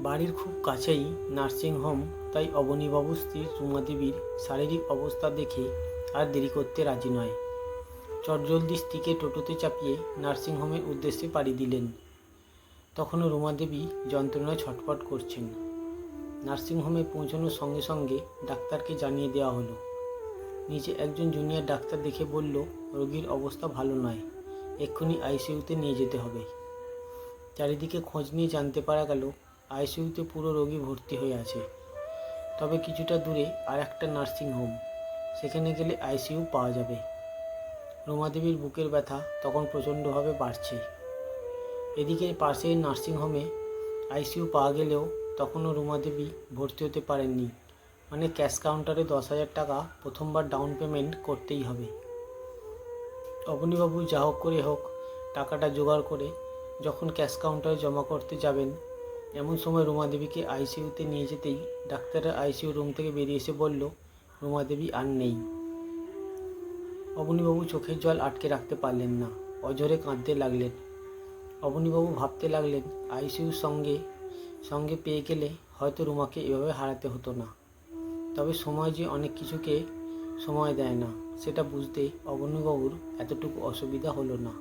বাড়ির খুব কাছেই নার্সিংহোম, তাই অবনীবাবুর স্ত্রী রুমা দেবীর শারীরিক অবস্থা দেখে আর দেরি করতে রাজি নয়। চটজলদি স্ত্রীকে টোটোতে চাপিয়ে নার্সিংহোমের উদ্দেশ্যে পাড়ি দিলেন। তখনও রুমা দেবী যন্ত্রণায় ছটফট করছেন। নার্সিংহোমে পৌঁছানোর সঙ্গে সঙ্গে ডাক্তারকে জানিয়ে দেওয়া হলো। নিচে একজন জুনিয়র ডাক্তার দেখে বলল, রোগীর অবস্থা ভালো নয়, এক্ষুনি আইসিইউতে নিয়ে যেতে হবে। চারিদিকে খোঁজ নিয়ে জানতে পারা গেল আইসিইউতে পুরো রোগী ভর্তি হয়ে আছে। তবে কিছুটা দূরে আর একটা নার্সিংহোম, সেখানে গেলে আইসিইউ পাওয়া যাবে। রুমা দেবীর বুকের ব্যথা তখন প্রচণ্ডভাবে বাড়ছে। এদিকে পাশের নার্সিংহোমে আইসিইউ পাওয়া গেলেও তখনও রুমা দেবী ভর্তি হতে পারেননি। মানে ক্যাশ কাউন্টারে 10,000 টাকা প্রথমবার ডাউন পেমেন্ট করতেই হবে। অবনীবাবু যা হোক করে হোক টাকাটা জোগাড় করে যখন ক্যাশ কাউন্টারে জমা করতে যাবেন, এমন সময় রুমা দেবীকে আইসিইউতে নিয়ে যেতেই ডাক্তাররা আইসিইউ রুম থেকে বেরিয়ে এসে বলল, রুমা দেবী আর নেই। অবনীবাবু চোখের জল আটকে রাখতে পারলেন না, অঝরে কাঁদতে লাগলেন। অবনীবাবু ভাবতে লাগলেন, আইসিইউর সঙ্গে পেয়ে গেলে হয়তো রুমাকে এভাবে হারাতে হতো না। তবে সময় যে অনেক কিছুকে সময় দেয় না, সেটা বুঝতে অবনীবাবুর এতটুকু অসুবিধা হলো না।